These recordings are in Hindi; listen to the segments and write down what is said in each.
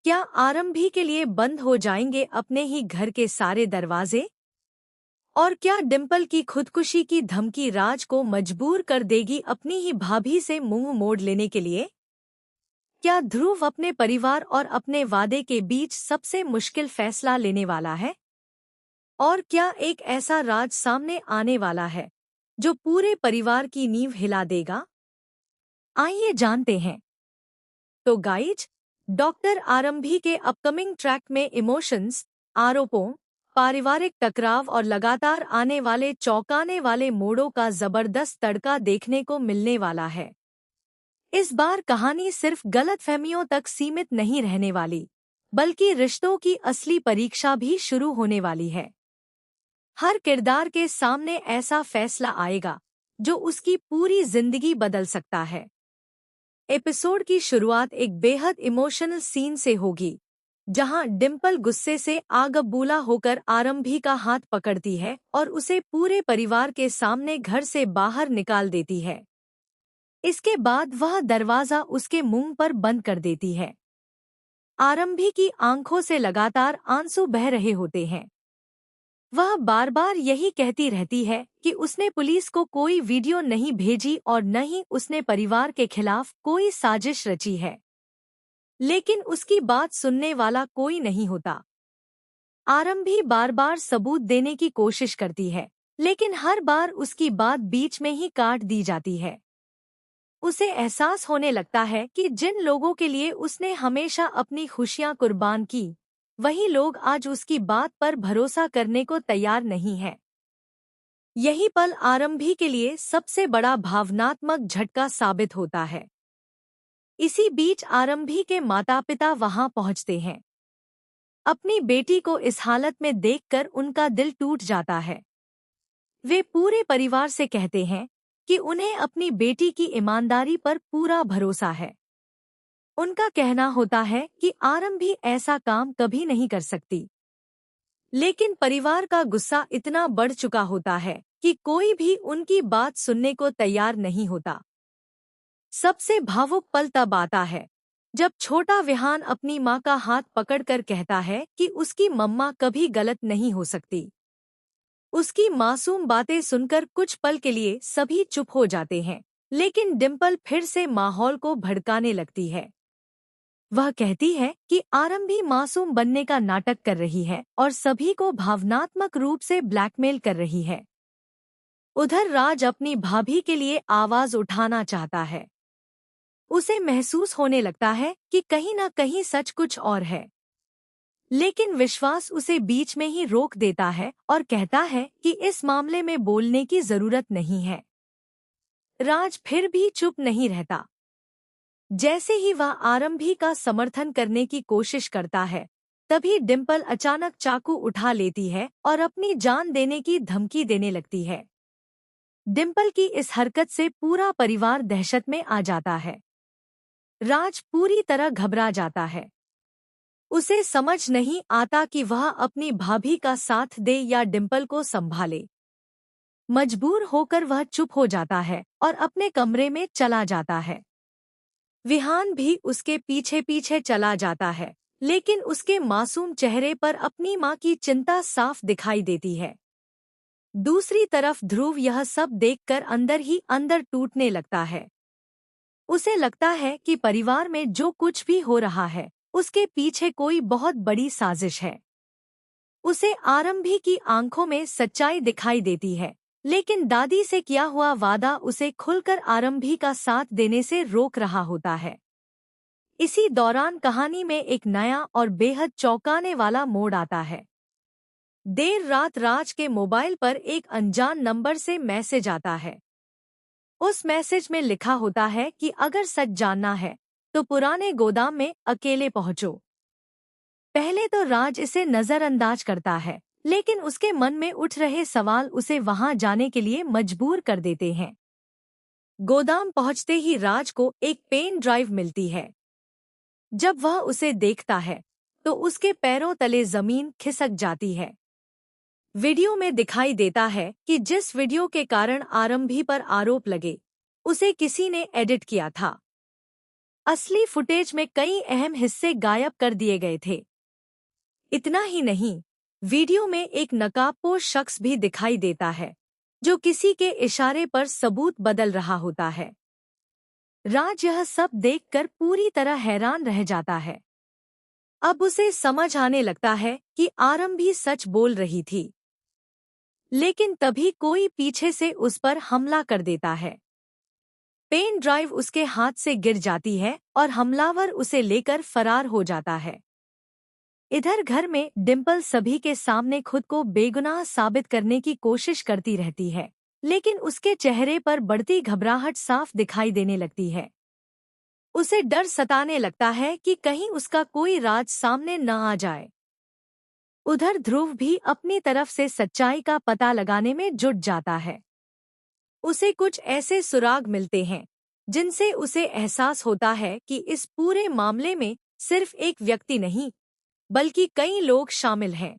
क्या आरंभी के लिए बंद हो जाएंगे अपने ही घर के सारे दरवाजे? और क्या डिम्पल की खुदकुशी की धमकी राज को मजबूर कर देगी अपनी ही भाभी से मुंह मोड़ लेने के लिए? क्या ध्रुव अपने परिवार और अपने वादे के बीच सबसे मुश्किल फैसला लेने वाला है? और क्या एक ऐसा राज सामने आने वाला है जो पूरे परिवार की नींव हिला देगा? आइए जानते हैं। तो गाइज, डॉक्टर आरंभी के अपकमिंग ट्रैक में इमोशंस, आरोपों, पारिवारिक टकराव और लगातार आने वाले चौंकाने वाले मोड़ों का जबरदस्त तड़का देखने को मिलने वाला है। इस बार कहानी सिर्फ गलतफहमियों तक सीमित नहीं रहने वाली, बल्कि रिश्तों की असली परीक्षा भी शुरू होने वाली है। हर किरदार के सामने ऐसा फैसला आएगा जो उसकी पूरी जिंदगी बदल सकता है। एपिसोड की शुरुआत एक बेहद इमोशनल सीन से होगी, जहां डिम्पल गुस्से से आगबूला होकर आरंभी का हाथ पकड़ती है और उसे पूरे परिवार के सामने घर से बाहर निकाल देती है। इसके बाद वह दरवाजा उसके मुंह पर बंद कर देती है। आरंभी की आंखों से लगातार आंसू बह रहे होते हैं। वह बार बार यही कहती रहती है कि उसने पुलिस को कोई वीडियो नहीं भेजी और न ही उसने परिवार के खिलाफ कोई साजिश रची है। लेकिन उसकी बात सुनने वाला कोई नहीं होता। आरंभी बार बार सबूत देने की कोशिश करती है, लेकिन हर बार उसकी बात बीच में ही काट दी जाती है। उसे एहसास होने लगता है कि जिन लोगों के लिए उसने हमेशा अपनी खुशियां कुर्बान की, वही लोग आज उसकी बात पर भरोसा करने को तैयार नहीं हैं। यही पल आरंभी के लिए सबसे बड़ा भावनात्मक झटका साबित होता है। इसी बीच आरंभी के माता-पिता वहां पहुंचते हैं। अपनी बेटी को इस हालत में देखकर उनका दिल टूट जाता है। वे पूरे परिवार से कहते हैं कि उन्हें अपनी बेटी की ईमानदारी पर पूरा भरोसा है। उनका कहना होता है कि आरंभी ऐसा काम कभी नहीं कर सकती। लेकिन परिवार का गुस्सा इतना बढ़ चुका होता है कि कोई भी उनकी बात सुनने को तैयार नहीं होता। सबसे भावुक पल तब आता है जब छोटा विहान अपनी माँ का हाथ पकड़कर कहता है कि उसकी मम्मा कभी गलत नहीं हो सकती। उसकी मासूम बातें सुनकर कुछ पल के लिए सभी चुप हो जाते हैं, लेकिन डिम्पल फिर से माहौल को भड़काने लगती है। वह कहती है कि आरंभी मासूम बनने का नाटक कर रही है और सभी को भावनात्मक रूप से ब्लैकमेल कर रही है। उधर राज अपनी भाभी के लिए आवाज उठाना चाहता है। उसे महसूस होने लगता है कि कहीं न कहीं सच कुछ और है। लेकिन विश्वास उसे बीच में ही रोक देता है और कहता है कि इस मामले में बोलने की जरूरत नहीं है। राज फिर भी चुप नहीं रहता। जैसे ही वह आरंभी का समर्थन करने की कोशिश करता है, तभी डिम्पल अचानक चाकू उठा लेती है और अपनी जान देने की धमकी देने लगती है। डिम्पल की इस हरकत से पूरा परिवार दहशत में आ जाता है। राज पूरी तरह घबरा जाता है। उसे समझ नहीं आता कि वह अपनी भाभी का साथ दे या डिम्पल को संभाले। मजबूर होकर वह चुप हो जाता है और अपने कमरे में चला जाता है। विहान भी उसके पीछे पीछे चला जाता है, लेकिन उसके मासूम चेहरे पर अपनी माँ की चिंता साफ दिखाई देती है। दूसरी तरफ ध्रुव यह सब देखकर अंदर ही अंदर टूटने लगता है। उसे लगता है कि परिवार में जो कुछ भी हो रहा है, उसके पीछे कोई बहुत बड़ी साजिश है। उसे आरंभी की आंखों में सच्चाई दिखाई देती है, लेकिन दादी से किया हुआ वादा उसे खुलकर आरंभी का साथ देने से रोक रहा होता है। इसी दौरान कहानी में एक नया और बेहद चौंकाने वाला मोड़ आता है। देर रात राज के मोबाइल पर एक अनजान नंबर से मैसेज आता है। उस मैसेज में लिखा होता है कि अगर सच जानना है तो पुराने गोदाम में अकेले पहुंचो। पहले तो राज इसे नजरअंदाज करता है, लेकिन उसके मन में उठ रहे सवाल उसे वहां जाने के लिए मजबूर कर देते हैं। गोदाम पहुंचते ही राज को एक पेन ड्राइव मिलती है। जब वह उसे देखता है तो उसके पैरों तले जमीन खिसक जाती है। वीडियो में दिखाई देता है कि जिस वीडियो के कारण आरंभी पर आरोप लगे, उसे किसी ने एडिट किया था। असली फुटेज में कई अहम हिस्से गायब कर दिए गए थे। इतना ही नहीं, वीडियो में एक नकाबपोश शख्स भी दिखाई देता है, जो किसी के इशारे पर सबूत बदल रहा होता है। राज यह सब देखकर पूरी तरह हैरान रह जाता है। अब उसे समझ आने लगता है कि आरम भी सच बोल रही थी। लेकिन तभी कोई पीछे से उस पर हमला कर देता है। पेन ड्राइव उसके हाथ से गिर जाती है और हमलावर उसे लेकर फरार हो जाता है। इधर घर में डिम्पल सभी के सामने खुद को बेगुनाह साबित करने की कोशिश करती रहती है, लेकिन उसके चेहरे पर बढ़ती घबराहट साफ दिखाई देने लगती है। उसे डर सताने लगता है कि कहीं उसका कोई राज सामने न आ जाए। उधर ध्रुव भी अपनी तरफ से सच्चाई का पता लगाने में जुट जाता है। उसे कुछ ऐसे सुराग मिलते हैं जिनसे उसे एहसास होता है कि इस पूरे मामले में सिर्फ एक व्यक्ति नहीं, बल्कि कई लोग शामिल हैं।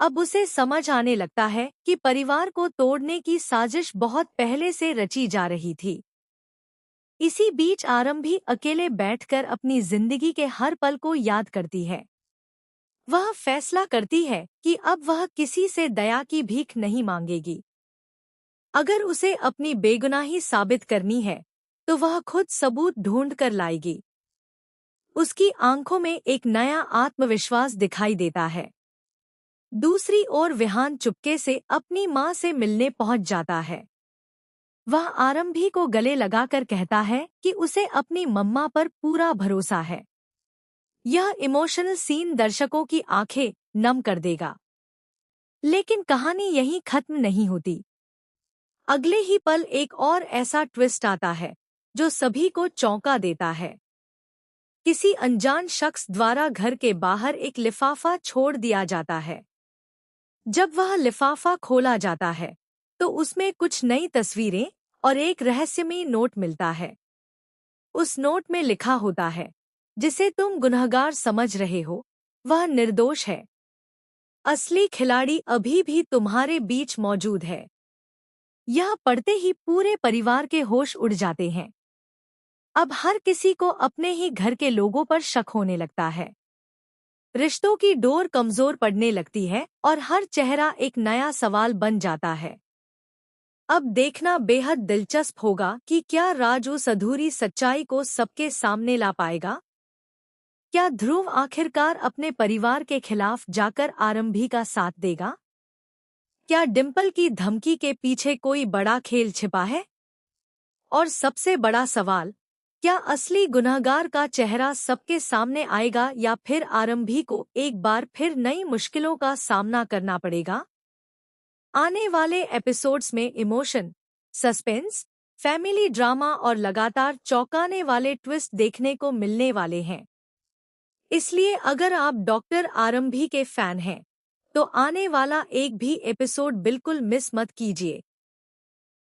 अब उसे समझ आने लगता है कि परिवार को तोड़ने की साजिश बहुत पहले से रची जा रही थी। इसी बीच आरम भी अकेले बैठकर अपनी जिंदगी के हर पल को याद करती है। वह फैसला करती है कि अब वह किसी से दया की भीख नहीं मांगेगी। अगर उसे अपनी बेगुनाही साबित करनी है, तो वह खुद सबूत ढूंढ कर लाएगी। उसकी आंखों में एक नया आत्मविश्वास दिखाई देता है। दूसरी ओर विहान चुपके से अपनी माँ से मिलने पहुंच जाता है। वह आरंभी को गले लगाकर कहता है कि उसे अपनी मम्मा पर पूरा भरोसा है। यह इमोशनल सीन दर्शकों की आंखें नम कर देगा। लेकिन कहानी यहीं खत्म नहीं होती। अगले ही पल एक और ऐसा ट्विस्ट आता है जो सभी को चौंका देता है। किसी अनजान शख्स द्वारा घर के बाहर एक लिफाफा छोड़ दिया जाता है। जब वह लिफाफा खोला जाता है, तो उसमें कुछ नई तस्वीरें और एक रहस्यमयी नोट मिलता है। उस नोट में लिखा होता है, जिसे तुम गुनहगार समझ रहे हो, वह निर्दोष है। असली खिलाड़ी अभी भी तुम्हारे बीच मौजूद है। यह पढ़ते ही पूरे परिवार के होश उड़ जाते हैं। अब हर किसी को अपने ही घर के लोगों पर शक होने लगता है। रिश्तों की डोर कमजोर पड़ने लगती है और हर चेहरा एक नया सवाल बन जाता है। अब देखना बेहद दिलचस्प होगा कि क्या राज उस अधूरी सच्चाई को सबके सामने ला पाएगा। क्या ध्रुव आखिरकार अपने परिवार के खिलाफ जाकर आरंभी का साथ देगा? क्या डिम्पल की धमकी के पीछे कोई बड़ा खेल छिपा है? और सबसे बड़ा सवाल, क्या असली गुनहगार का चेहरा सबके सामने आएगा या फिर आरंभी को एक बार फिर नई मुश्किलों का सामना करना पड़ेगा? आने वाले एपिसोड्स में इमोशन, सस्पेंस, फैमिली ड्रामा और लगातार चौंकाने वाले ट्विस्ट देखने को मिलने वाले हैं। इसलिए अगर आप डॉक्टर आरंभी के फैन हैं, तो आने वाला एक भी एपिसोड बिल्कुल मिस मत कीजिए।